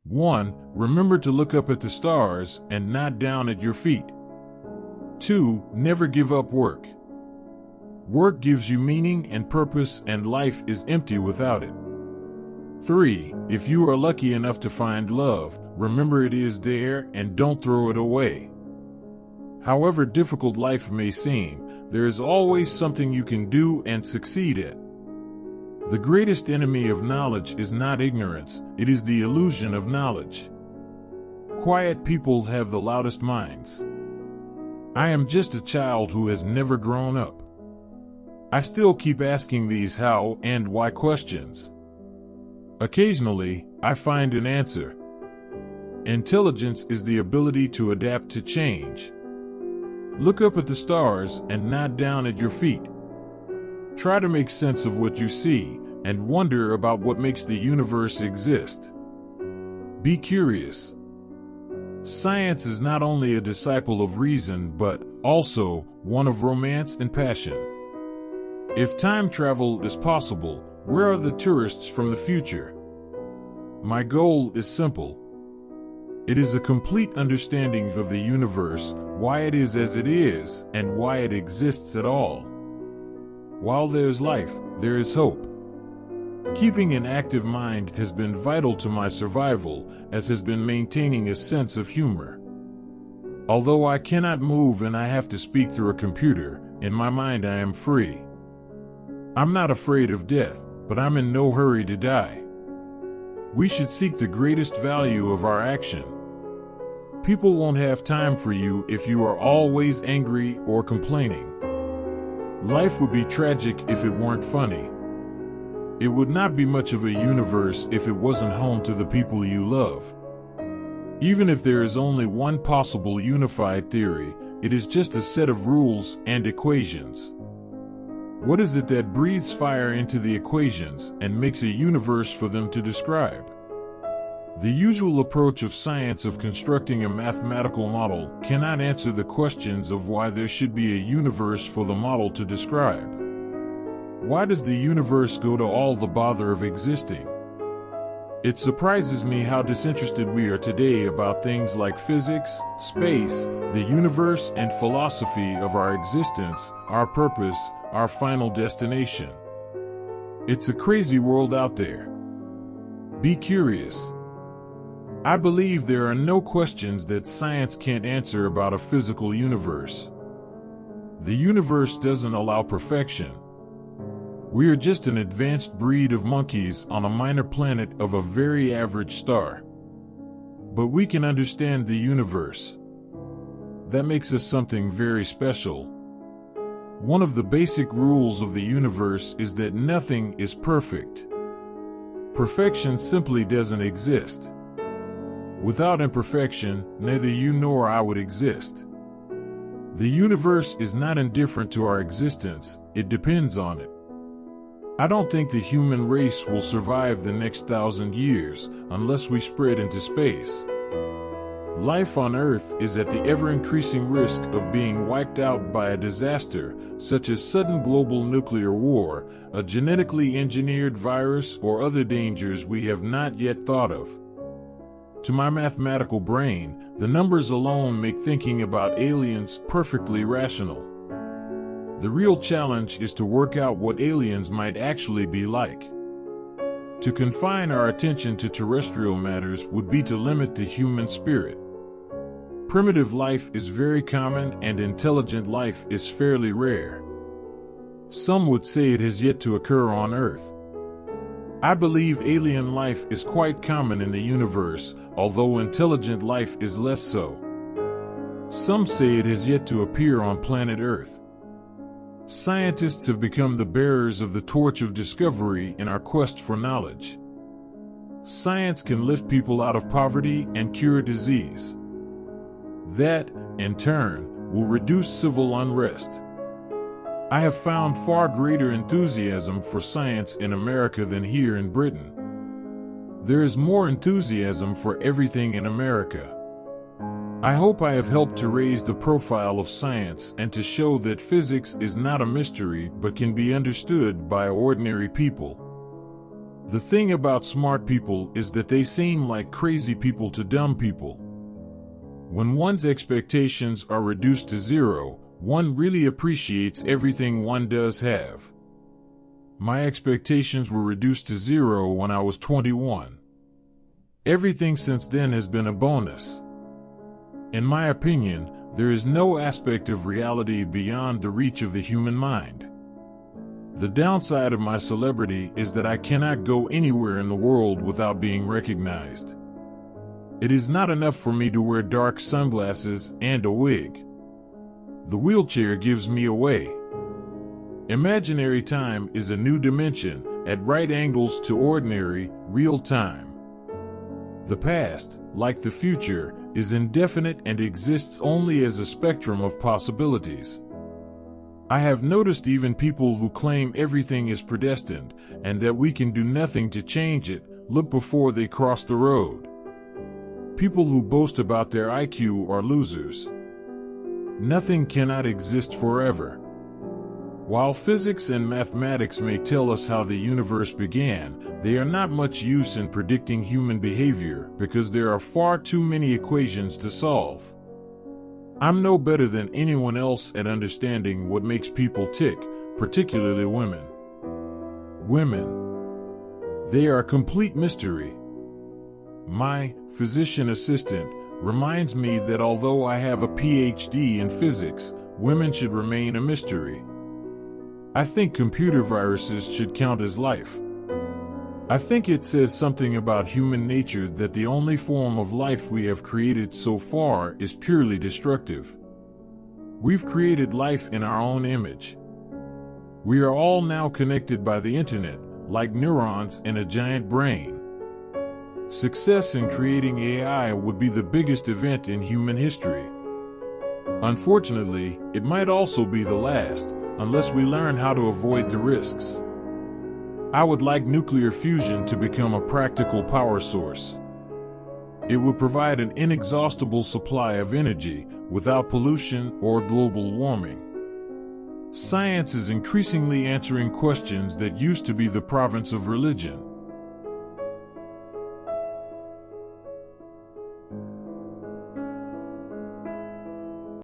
1. Remember to look up at the stars and not down at your feet. 2. Never give up work. Work gives you meaning and purpose, and life is empty without it. 3. If you are lucky enough to find love, remember it is there and don't throw it away. However difficult life may seem, there is always something you can do and succeed at. The greatest enemy of knowledge is not ignorance, it is the illusion of knowledge. Quiet people have the loudest minds. I am just a child who has never grown up. I still keep asking these how and why questions. Occasionally, I find an answer. Intelligence is the ability to adapt to change. Look up at the stars and not down at your feet. Try to make sense of what you see and wonder about what makes the universe exist. Be curious. Science is not only a disciple of reason but also one of romance and passion. If time travel is possible, where are the tourists from the future? My goal is simple. It is a complete understanding of the universe, why it is as it is, and why it exists at all. While there's life, there is hope. Keeping an active mind has been vital to my survival, as has been maintaining a sense of humor. Although I cannot move and I have to speak through a computer, in my mind I am free. I'm not afraid of death, but I'm in no hurry to die. We should seek the greatest value of our action. People won't have time for you if you are always angry or complaining. Life would be tragic if it weren't funny. It would not be much of a universe if it wasn't home to the people you love. Even if there is only one possible unified theory, it is just a set of rules and equations. What is it that breathes fire into the equations and makes a universe for them to describe? The usual approach of science of constructing a mathematical model cannot answer the questions of why there should be a universe for the model to describe. Why does the universe go to all the bother of existing? It surprises me how disinterested we are today about things like physics, space, the universe, and philosophy of our existence, our purpose, our final destination. It's a crazy world out there. Be curious. I believe there are no questions that science can't answer about a physical universe. The universe doesn't allow perfection. We are just an advanced breed of monkeys on a minor planet of a very average star. But we can understand the universe. That makes us something very special. One of the basic rules of the universe is that nothing is perfect. Perfection simply doesn't exist. Without imperfection, neither you nor I would exist. The universe is not indifferent to our existence, it depends on it. I don't think the human race will survive the next 1,000 years unless we spread into space. Life on Earth is at the ever-increasing risk of being wiped out by a disaster, such as sudden global nuclear war, a genetically engineered virus, or other dangers we have not yet thought of. To my mathematical brain, the numbers alone make thinking about aliens perfectly rational. The real challenge is to work out what aliens might actually be like. To confine our attention to terrestrial matters would be to limit the human spirit. Primitive life is very common and intelligent life is fairly rare. Some would say it has yet to occur on Earth. I believe alien life is quite common in the universe, although intelligent life is less so. Some say it has yet to appear on planet Earth. Scientists have become the bearers of the torch of discovery in our quest for knowledge. Science can lift people out of poverty and cure disease. That, in turn, will reduce civil unrest. I have found far greater enthusiasm for science in America than here in Britain. There is more enthusiasm for everything in America. I hope I have helped to raise the profile of science and to show that physics is not a mystery but can be understood by ordinary people. The thing about smart people is that they seem like crazy people to dumb people. When one's expectations are reduced to zero, one really appreciates everything one does have. My expectations were reduced to zero when I was 21. Everything since then has been a bonus. In my opinion, there is no aspect of reality beyond the reach of the human mind. The downside of my celebrity is that I cannot go anywhere in the world without being recognized. It is not enough for me to wear dark sunglasses and a wig. The wheelchair gives me away. Imaginary time is a new dimension, at right angles to ordinary, real time. The past, like the future, is indefinite and exists only as a spectrum of possibilities. I have noticed even people who claim everything is predestined, and that we can do nothing to change it, look before they cross the road. People who boast about their IQ are losers. Nothing cannot exist forever. While physics and mathematics may tell us how the universe began, they are not much use in predicting human behavior because there are far too many equations to solve. I'm no better than anyone else at understanding what makes people tick, particularly women. Women. They are a complete mystery. My physician assistant reminds me that although I have a PhD in physics, women should remain a mystery. I think computer viruses should count as life. I think it says something about human nature that the only form of life we have created so far is purely destructive. We've created life in our own image. We are all now connected by the internet, like neurons in a giant brain. Success in creating AI would be the biggest event in human history. Unfortunately, it might also be the last, unless we learn how to avoid the risks. I would like nuclear fusion to become a practical power source. It would provide an inexhaustible supply of energy without pollution or global warming. Science is increasingly answering questions that used to be the province of religion.